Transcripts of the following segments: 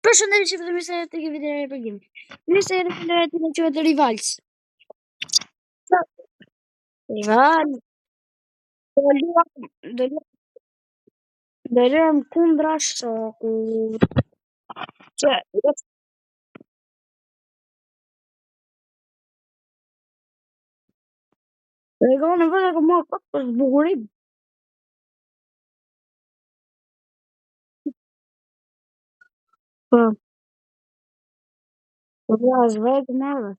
Përshëndetje të mirë se të kemi video e përgjim. Mirë se të video e të në quhet Rivals. Rival, do luam kundra shokut. Që regonë vëllë që marrë pak për zbukurim. Po, po vazh vetë marrë.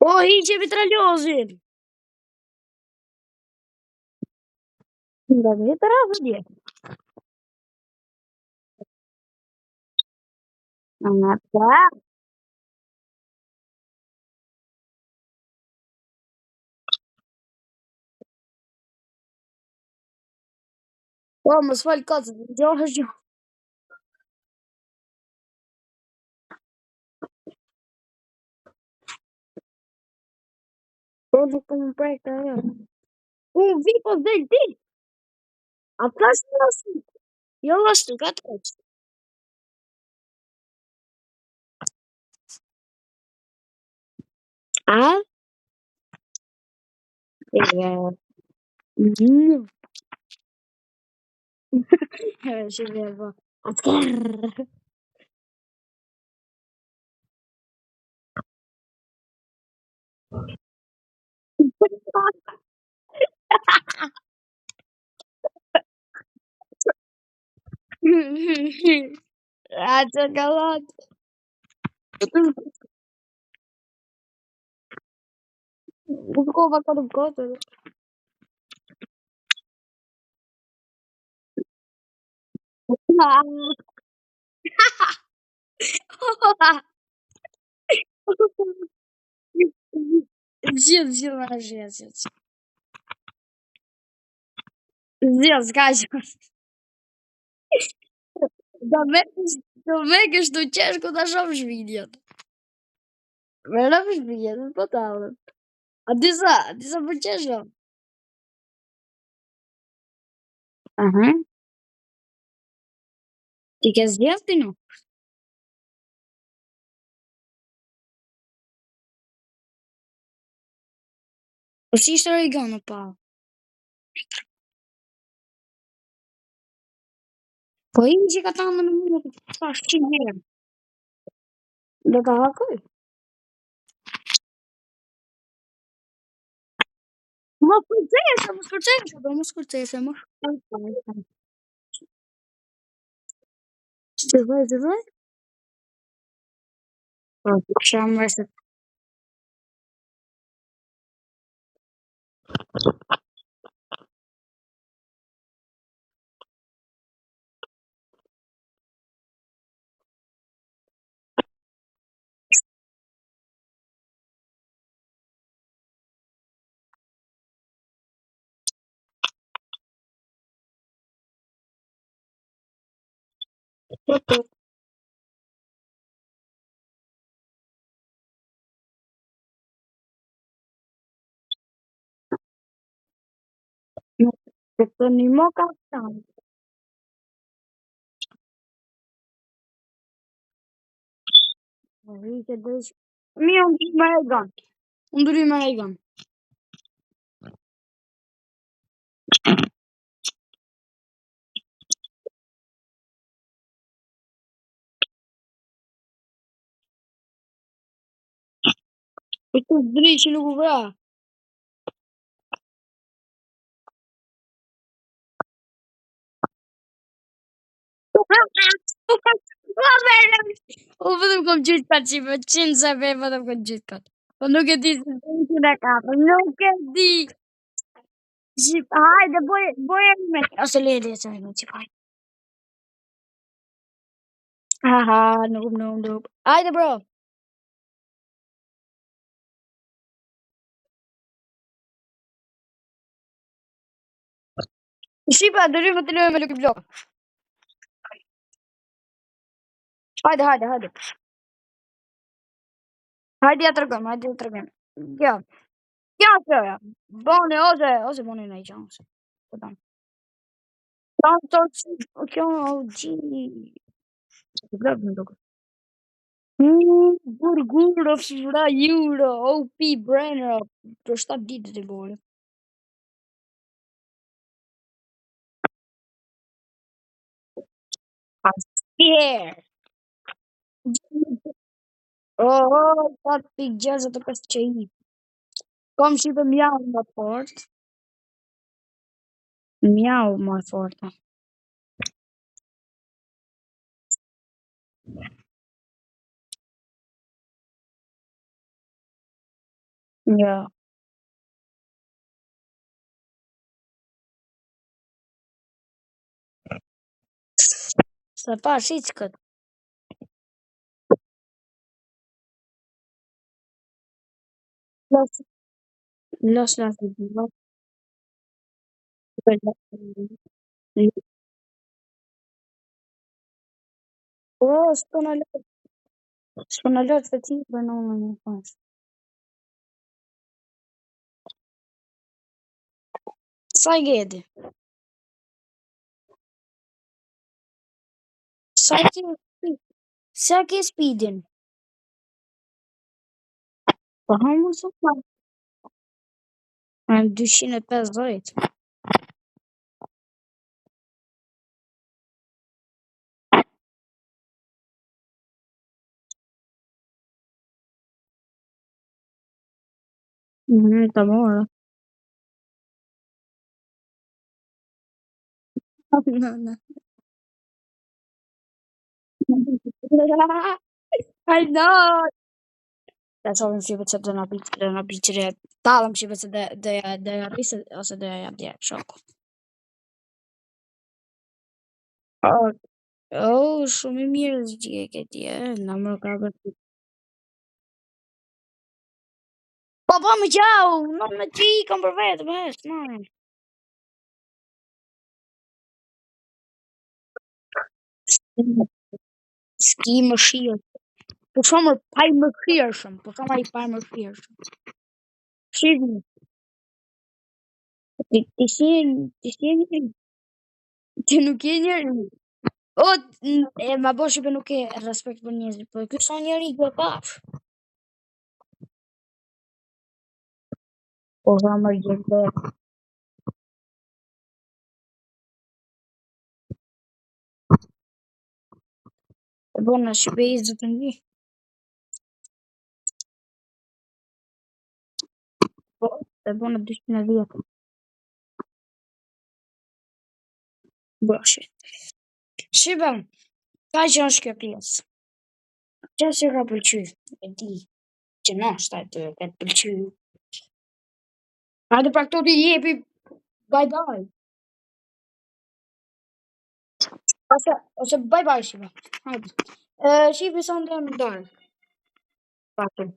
Po, hiqe mitraljozin. Nga vjetë rafë dje. Nga ta. Po, më s'fal kacët, në gjohë është gjohë. Po, nuk po më prejkë të ajo. Po, vi po dhe ti. A të është në asë? Jo, është, ka të është. A? Që vjerë, po. Atëkerë. A që kalat. Nuk ko va ka nuk kote. Gjithë më në gjithë. Gjithë, s'ka që. Do me kështu qesh ku ta shumë shvidjet. Me në për shvidjet, po talën. A disa për qeshë? Aha. Ti ke zgjedh ti nuk? Po si ishte oregano pa? Po i që ka tanë në mundë të pash që njerë. Do ka hakoj? Më skurcese, do më skurcese, më. Të vëj? Po, shumë mërse. Të një mo ka tanë. Mi unë të më regon. Unë duri më regon. Për të dri që nuk u vra. U vëdhëm kom gjithë ka që për 100 zëve, vëdhëm kom gjithë ka. Po nuk e di se të një në kapë, nuk e di. Hajde, boje me, ose ledi e të me që fajnë. Aha, nuk. Hajde, bro. Shqipa, dërim më të lëve me Luki Blok. Hajde. Hajde, ja të rëgëm. Ja. Qasë, bone, ose bone në i qasë. Po tam. Tanto që o gji. Të blabë në duke. Burgur of Euro, OP Brenner, për 7 ditë të gole. Asnjëherë. Oh, 4.6 të pesë qi. Kom shqipe mjau më fort. Mjau më fort. Ja. Sa pa shit kët. Los los los. Oh, s'po na lot të ti për në më fash. Sa i gedi? Sa ke speed? Sa ke speedin? Po ha më sa pa. 250. Ta morë. No, no. I know. Ta çovën shqipe që do na biçre. Tallëm shqipe se do ja rrisë ose do ja jap direkt shoku. Oh, oh, shumë i mirë zgjidhje ke ti, na më ka bërë. Po më gjau, no me ti kam për vetë, bëhet, no. S'ki më shirë. Po shumë pa i më shirëshëm, po shumë ai pa i më shirëshëm. Shirë, ti si njëri, ti nuk je njëri. O, ma bo shqipe nuk e respekt për njerëzit, po ky sa njeri i pash. Po zamër gjithë. E bona shqipe i zë të një. Po, e bona 210. Boshe. Shqipe, ka që është kjo pjesë. Që si ka pëlqy, e di, që nështë atë ka të pëlqy. Hajde pra këto t'i jepi, bye bye. Ose bye bye shqipe. Hajde. Shqipe sa ndër në darë. Patëm.